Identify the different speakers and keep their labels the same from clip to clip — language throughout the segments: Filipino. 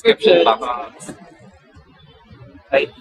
Speaker 1: description box. Right.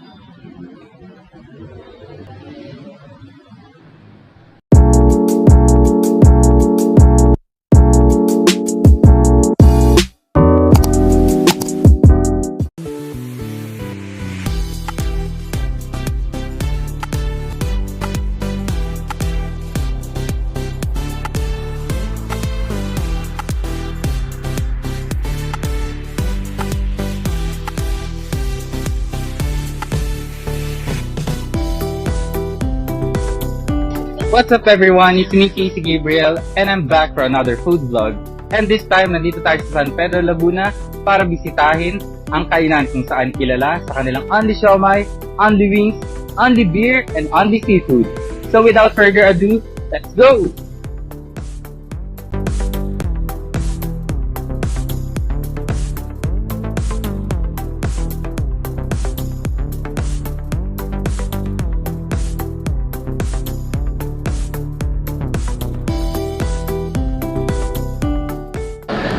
Speaker 2: What's up everyone? It's me, Casey Gabriel, and I'm back for another food vlog. And this time, nandito tayo sa San Pedro, Laguna para bisitahin ang kainan kung saan kilala sa kanilang only siomai, only wings, only beer, and only seafood. So without further ado, let's go!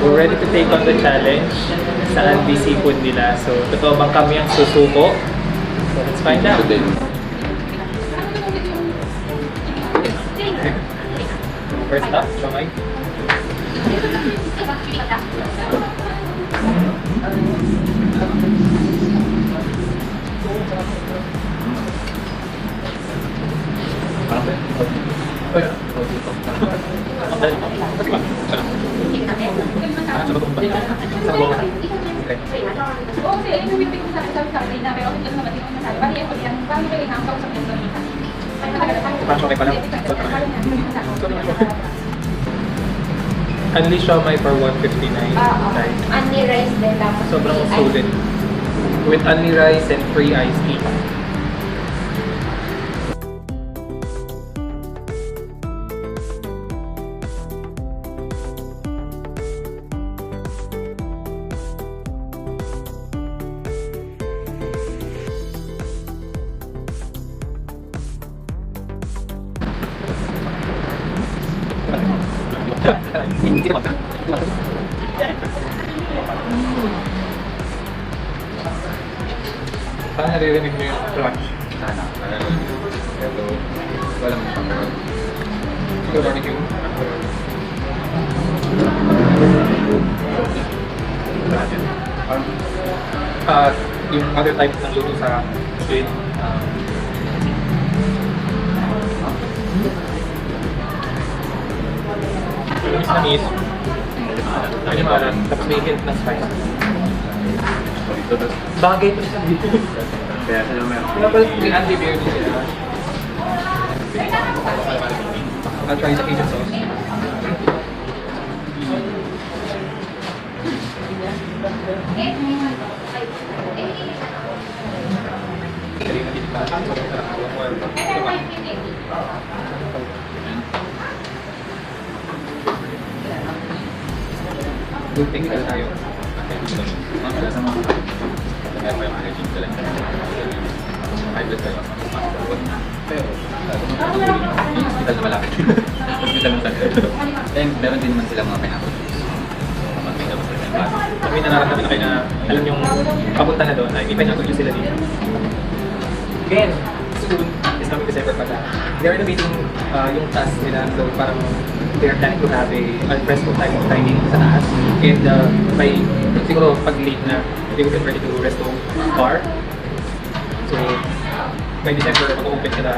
Speaker 1: We're ready to take on the challenge sa Andy Seafood nila. So, totoo bang kami ang susuko? So, let's find out. First up, siomai. Only siomai for 159. Nice.
Speaker 3: Only rice din tapos
Speaker 1: Sobrang
Speaker 3: may
Speaker 1: sulit. With only rice and free iced tea. Parang naririnig mo yung crunch.
Speaker 4: Sana. Pero wala mo siyang pero
Speaker 1: Ikaw narinig yung yung other type ng luto sa squid. Tamis na miss. Alimaran. Tapos may hint ng spice.
Speaker 4: dito tapos
Speaker 1: Bagay to siya dito.
Speaker 4: kaya sila meron.
Speaker 1: Wala pala may anti-beer din sila. I'll try the Cajun sauce. Good thing na tayo.
Speaker 4: Wala sa mga meron pa yung mga regime sila. High blood kayo. Pero hospital na malapit. Hospital na sa and meron din naman silang mga pineapple juice.
Speaker 1: Kami nararamdaman na kayo na alam yung papunta na doon ay may pineapple juice sila dito. Again, soon is coming December pala. They're innovating yung taas nila. So parang they're planning to have a alfresco type of dining sa taas. And by siguro pag late na, they will convert it to resto bar. So by December, mag-open ka na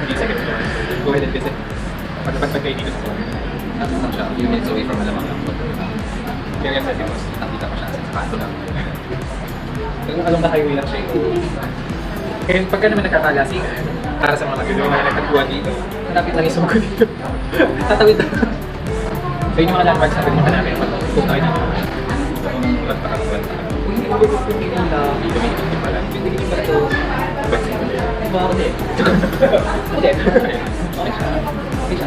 Speaker 1: yung second floor. So go ahead and visit. Pagpagpag kayo dito sa floor.
Speaker 4: Ano lang siya, few minutes away from Alamang lang.
Speaker 1: Very accessible.
Speaker 4: Nakita ko siya sa kanto lang.
Speaker 1: Along the highway lang siya. Kaya pagka naman nagkakalasing, para sa mga nagagawa na nagkatuwa dito, malapit lang isong ko dito. Tatawid lang. So yun yung mga landmarks na pinunta namin kung tayo dito.
Speaker 4: Ulat pa kang ulat.
Speaker 1: Dito pala. Hindi pala ito. Mga ako din. Hindi. Okay siya. Okay siya.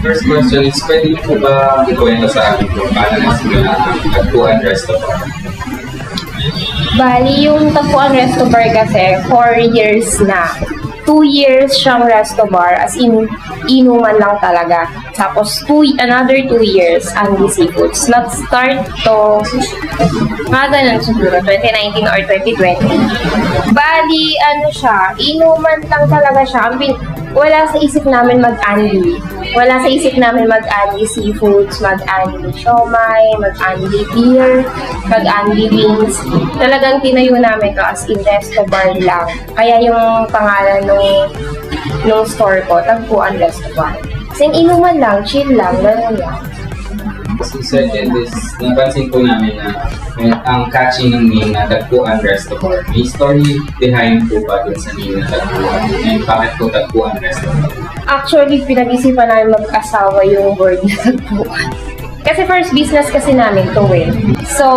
Speaker 4: First question is, pwede po ba ikwento sa akin kung paano nasimula ang Tagpuan Restaurant?
Speaker 3: Bali, yung Tagpuan Resto Bar kasi 4 years na. 2 years siyang resto bar, as in, inuman lang talaga. Tapos another 2 years Andy Seafoods. Nag-start to mga ganun siguro, 2019 or 2020. Bali, ano siya, inuman lang talaga siya. Wala sa isip namin mag-Andy. Wala sa isip namin mag-Andy Seafoods, mag-Andy Siomai, mag-Andy Beer, mag-Andy Beans. Talagang tinayo namin to as in resto bar lang. Kaya yung pangalan nung store ko, Tagpuan Resto Bar. Kasi inuman lang, chill lang, gano'n lang.
Speaker 2: So, second is, napansin po namin na ang catchy ng name na Tagpuan Restaurant. May story behind po ba dun sa name na Tagpuan? And bakit po Tagpuan Restaurant?
Speaker 3: Actually, pinag-isipan namin mag-asawa yung word na Tagpuan. Kasi first business kasi namin to eh. So,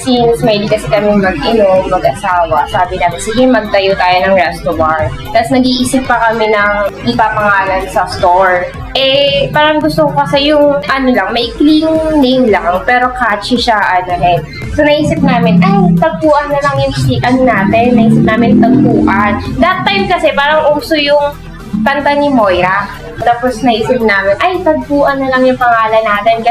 Speaker 3: since may kasi kami mag-inom, mag-asawa, sabi namin, sige, magtayo tayo ng resto bar. Tapos nag-iisip pa kami ng ipapangalan sa store. Eh, parang gusto ko kasi yung, may clean name lang, pero catchy siya, So, naisip namin, Tagpuan na lang yung natin. Naisip namin, Tagpuan. That time kasi, parang uso yung kanta ni Moira. Tapos naisip namin, Tagpuan na lang yung pangalan natin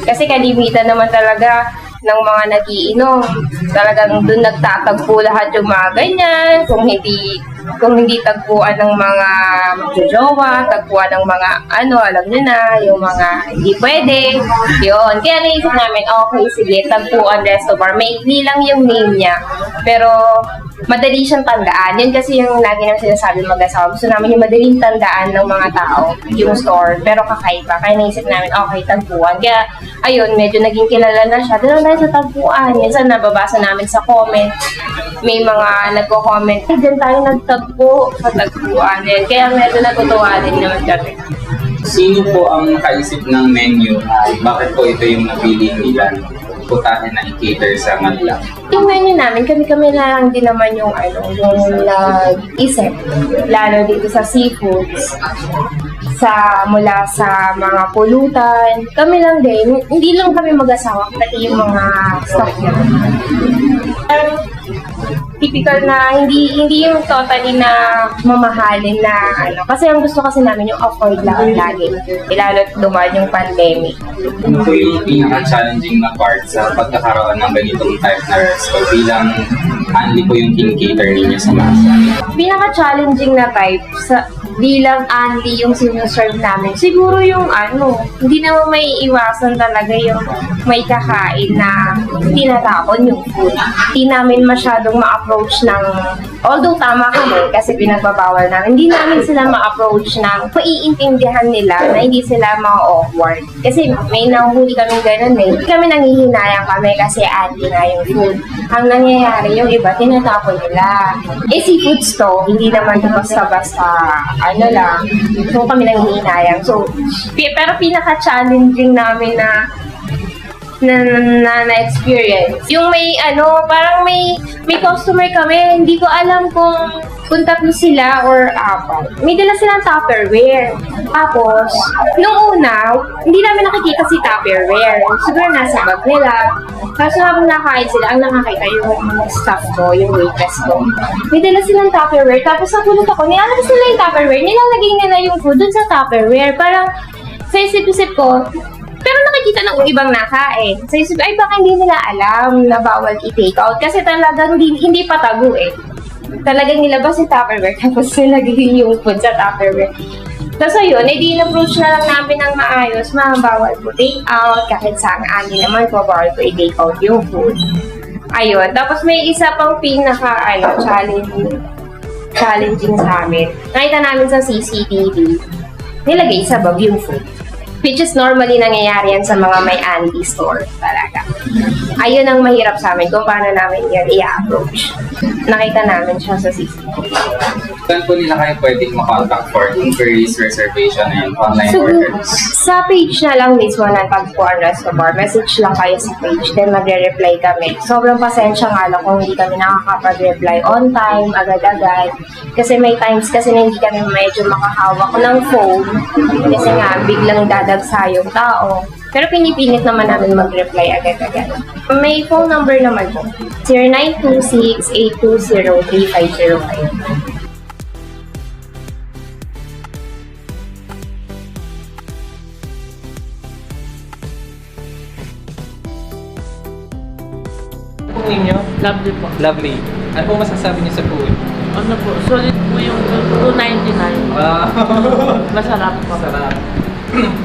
Speaker 3: kasi kalimitan naman talaga ng mga nagiinom. Talagang doon nagtatagpo lahat yung mga ganyan. Kung hindi tagpuan ng mga magjojowa, tagpuan ng mga alam nyo na, yung mga hindi pwede. Yun. Kaya naisip namin, okay, sige, Tagpuan Resto Bar. Maikli lang yung name niya. Pero madali siyang tandaan. Yun kasi yung lagi namin sinasabi mag-asawa. Gusto namin yung madaling tandaan ng mga tao, yung store, pero kakaiba. Kaya naisip namin, okay, Tagpuan. Kaya, ayun, medyo naging kilala na siya. Doon tayo sa Tagpuan. Minsan nababasa namin sa comment. May mga nagko-comment, dyan tayo nagtagpo sa Tagpuan. Kaya medyo natutuwa din naman kami.
Speaker 2: Sino po ang nakaisip ng menu? Bakit po ito yung napili nila? Putahin na i-cater sa Manila.
Speaker 3: Yung menu namin, kami na lang din naman yung nag-isip. Lalo dito sa seafoods. Mula sa mga pulutan. Kami lang din. Hindi lang kami mag-asawa, pati yung mga staff niya. Typical na, hindi yung totally na mamahalin na Kasi ang gusto kasi namin yung afford lang lagi. Lalo't dumaan yung pandemic.
Speaker 2: Ano po yung pinaka-challenging na part sa pagkakaroon ng ganitong type na resto bilang only po yung kin-cater ninyo sa masa?
Speaker 3: Pinaka-challenging na type bilang only yung sinuserve namin. Siguro yung hindi naman may iwasan talaga yung may kakain na tinatapon yung food. Hindi namin masyadong ma-approach ng, although tama kami kasi pinagbabawal namin, hindi namin sila ma-approach ng maiintindihan nila na hindi sila ma-awkward. Kasi may nahuhuli kami ganun eh. Kami nangihinayang kami kasi anti nga yung food. Ang nangyayari yung iba, tinatapon nila. Seafoods to, hindi naman ito basta-basta lang. So kami nangihinayang. So, pero pinaka-challenging namin na experience. Yung may parang may customer kami, hindi ko alam kung tatlo sila or apat. May dala silang Tupperware. Tapos, nung una, hindi namin nakikita si Tupperware. Siguro nasa bag nila. Kasi habang nakain sila, ang nakakita yung staff ko, yung waitress ko. May dala silang Tupperware. Tapos nakulot ako, nilalabas nila yung Tupperware. Nilalagay nila yung food dun sa Tupperware. Parang, sa isip-isip ko, pero nakikita ng ibang nakain. Sa isip, baka hindi nila alam na bawal i-take out. Kasi talagang hindi patago eh. Talagang nilabas si Tupperware, tapos nilagay yung food sa Tupperware. Tapos ayun, in-approach na lang namin ng maayos, bawal po take out, kahit saan naman po, bawal po i-take out yung food. Ayun, tapos may isa pang challenging sa amin. Nakita namin sa CCTV, nilagay sa bag yung food. Which is normally nangyayari yan sa mga may Andy store talaga. Ayun ang mahirap sa amin kung paano namin yan i-approach. Nakita namin siya sa CCTV.
Speaker 2: Saan po nila kayo pwedeng makontact for inquiries, reservation, and online orders?
Speaker 3: Sa page na lang mismo ng Tagpuan Resto Bar. Message lang kayo sa page, then magre-reply kami. Sobrang pasensya nga lang kung hindi kami nakakapag-reply on time, agad-agad. Kasi may times kasi na hindi kami medyo makahawak ng phone. Kasi nga, biglang dadagsa yung tao. Pero pinipilit naman namin mag-reply agad-agad. May phone number naman po. 0926-820-3505.
Speaker 1: Kung ninyo,
Speaker 5: Lovely po.
Speaker 1: lovely. Ano po masasabi niyo sa food?
Speaker 5: Ano po, solid po yung 299.
Speaker 1: Wow!
Speaker 5: Masarap po.
Speaker 1: Sarap.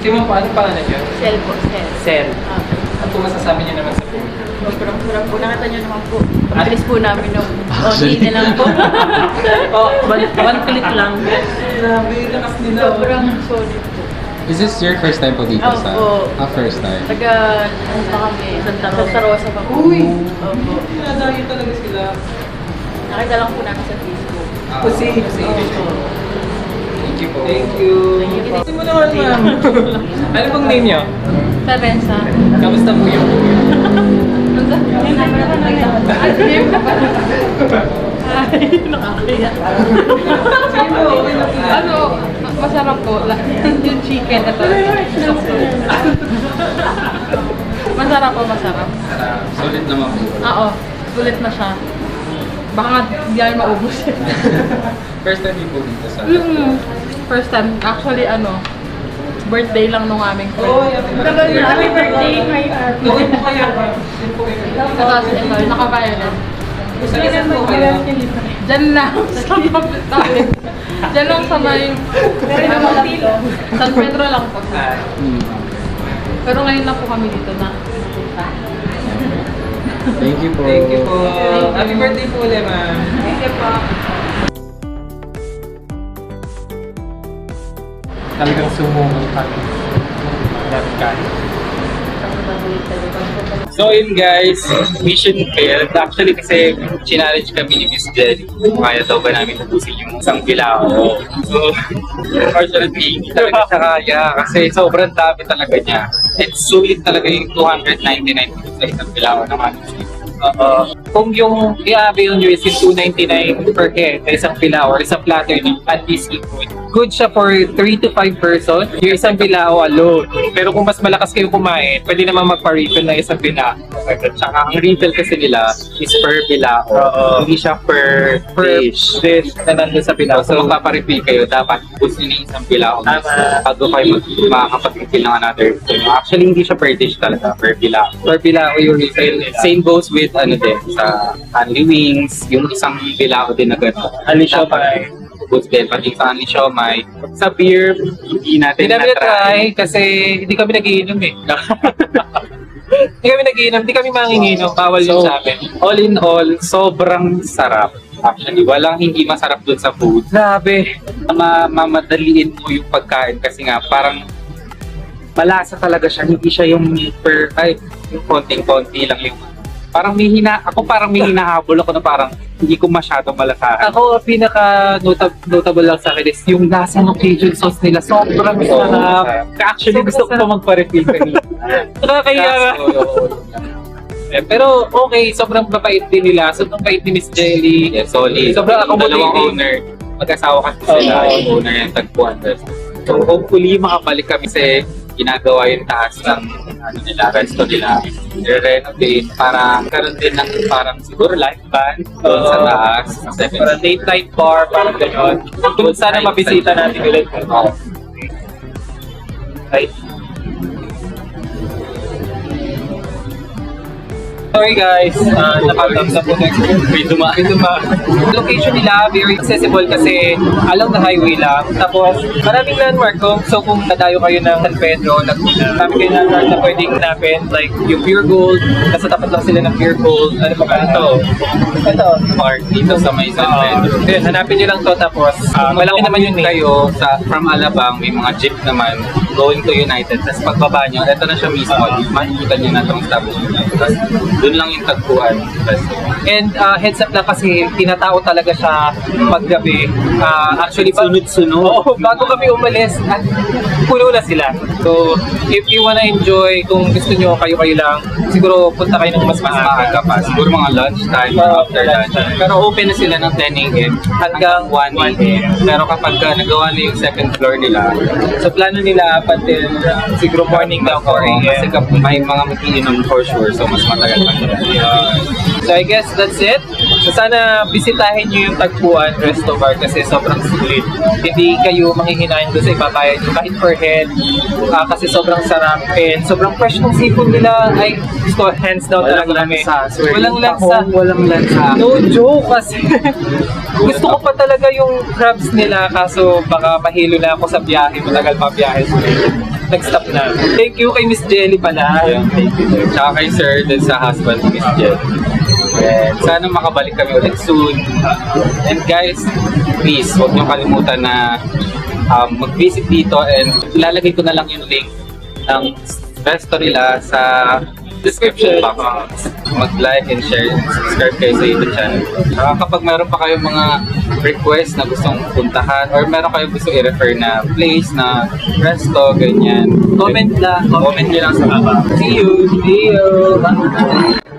Speaker 1: Si Ma'am po, ano pangalan niyo?
Speaker 5: Sel po, sel.
Speaker 1: Sel.
Speaker 5: Ah,
Speaker 1: Ano po masasabi niyo naman sa food?
Speaker 5: sobrang sarap po. Nakita niyo naman po. Pabilis po namin nung only na lang po.
Speaker 1: Oh,
Speaker 5: one click lang.
Speaker 1: grabe, lakas nila.
Speaker 5: Sobrang solid po.
Speaker 4: Is this your first time po dito sa...
Speaker 5: Opo.
Speaker 4: first time.
Speaker 5: Taga, ano pa kami, Santa Rosa pa po.
Speaker 1: Uy!
Speaker 5: Opo.
Speaker 1: Pinadayo talaga sila.
Speaker 5: Nakita lang po namin sa Facebook.
Speaker 1: Kasi,
Speaker 5: Opo.
Speaker 1: Thank you po. Thank you.
Speaker 5: Thank you po.
Speaker 1: Kasi mo naman, ma'am. Ano pong name niyo?
Speaker 5: Teresa.
Speaker 1: Kamusta po yung food?
Speaker 5: Ay, nakakaya.
Speaker 6: Ano, masarap po. Yung chicken, ito. Masarap po, masarap.
Speaker 4: Solid naman po.
Speaker 6: Oo, sulit na siya. Baka hindi ay maubos.
Speaker 4: First time po dito sa...
Speaker 6: First time, actually, birthday lang nung aming friend.
Speaker 1: Oh, happy birthday.
Speaker 6: Happy birthday, my
Speaker 1: Gawin po kayo, ma'am. Gawin po kayo.
Speaker 6: Tapos ito, naka-violet.
Speaker 1: Saan po kayo?
Speaker 6: Diyan lang, sa tabi. Diyan lang sa may... San Pedro lang po. Pero ngayon lang po kami dito na.
Speaker 4: Thank you po.
Speaker 1: Thank you po. Happy birthday po ulit, ma'am.
Speaker 6: Thank you po.
Speaker 1: Talagang sumungol kami. Daming kain.
Speaker 2: So yun guys, mission failed. Actually kasi challenge kami ni Miss Jelly. Kaya daw ba namin ubusin yung isang bilao. So, unfortunately, hindi talaga siya kaya kasi sobrang dami talaga niya. And sulit talaga yung 299 sa isang bilao naman. Kung yung i-avail nyo is yung 299 per head sa isang bilao or isang platter ng at least equal. Good siya for 3 to 5 person, yung isang bilao alone. Pero kung mas malakas kayo kumain, pwede naman magpa-refill ng isang bilao. Tsaka ang refill kasi nila is per bilao. Hindi siya per dish na nandun sa bilao. So magpapa-refill kayo, dapat gusto nyo yung isang bilao. Bago kayo makakapag-refill ng another. So, actually, hindi siya per dish talaga, per bilao. Per bilao yung refill. Same goes with sa Hanli Wings, yung isang bilao din na gano'n.
Speaker 1: Hanli Siomai.
Speaker 2: Goods din, pati sa Hanli Siomai. Sa beer, hindi natin
Speaker 1: na-try kasi hindi kami nagiinom eh. Hindi kami nagiinom, hindi kami manginginom. Bawal yun sa amin.
Speaker 2: All in all, sobrang sarap. Actually, walang hindi masarap dun sa food.
Speaker 1: Grabe.
Speaker 2: Mamadaliin mo yung pagkain kasi nga parang malasa talaga siya. Hindi siya yung yung konting-konti lang yung parang may hinahabol ako na parang hindi ko masyadong malasahan.
Speaker 1: Ako, pinaka-notable lang sa akin is yung lasa ng Cajun sauce nila. Sobrang sarap. Actually, gusto ko pa magpa-refill kanina. Nakakaya nga. Pero okay, sobrang mabait din nila. Sobrang bait ni Miss Jelly.
Speaker 2: Yeah, solid.
Speaker 1: Sobrang accommodating.
Speaker 2: Dalawang owner. Mag-asawa kasi sila, yung owner ng tagpuan. So hopefully makabalik kami kasi ginagawa yung taas ng resto nila. I-renovate para karoon din ng parang siguro live band doon sa taas.
Speaker 1: Para date night bar, parang gano'n. Kung sana mabisita natin ulit. Right. Sorry guys, nakatang sa po next. May duma. Location nila, very accessible kasi along the highway lang. Tapos, maraming landmark ko. So, kung nadayo kayo ng San Pedro, marami kayo landmark na pwedeng hanapin. Like, yung Pure Gold. Nasa tapat lang sila ng Pure Gold. Ano pa ba ito? Ito.
Speaker 2: Park dito sa may San Pedro.
Speaker 1: Yun, hanapin nyo lang to. Tapos, malaki naman yun
Speaker 2: kayo from Alabang, may mga jeep naman going to United. Tapos pagbaba nyo, ito na siya mismo. Makikita nyo na itong establishment. Tapos doon lang yung tagpuan.
Speaker 1: And heads up lang kasi tinatao talaga siya paggabi. Actually,
Speaker 2: Sunod-sunod.
Speaker 1: Oo, bago kami umalis, puno na sila. So, if you wanna enjoy, kung gusto nyo kayo-kayo lang, siguro punta kayo ng mas
Speaker 2: Maaga pa. Siguro mga lunch time, after lunch. Pero open na sila ng 10 a.m.
Speaker 1: hanggang
Speaker 2: 1 a.m. Pero kapag nagawa na yung second floor nila,
Speaker 1: So, plano nila up until siguro morning daw 4 a.m.
Speaker 2: kasi may mga mag-iinom for sure, so mas matagal pa nila.
Speaker 1: So, I guess that's it. So sana bisitahin nyo yung Tagpuan Resto Bar kasi sobrang sulit. Hindi kayo manghihinayin doon sa ipapayad nyo kahit per head kasi sobrang sarap and sobrang fresh ng seafood nila. Ay, gusto hands down talaga kami. Walang lansa.
Speaker 2: Walang lansa.
Speaker 1: No joke kasi gusto ko pa talaga yung crabs nila kaso baka mahilo na ako sa biyahe. Matagal pa biyahe. So, nag-stop na. Thank you kay Miss Jelly pala.
Speaker 2: Thank you, sir. Tsaka kay sir, din sa husband ni Miss Jen. And sana makabalik kami ulit soon. And guys, please, huwag niyo kalimutan na mag-visit dito and ilalagay ko na lang yung link ng resto nila sa description box. Mag-like and share and subscribe kayo sa YouTube channel. Saka kapag meron pa kayong mga request na gustong puntahan or meron kayong gusto i-refer na place na resto, ganyan, comment nyo lang sa baba. See you! See you! Bye!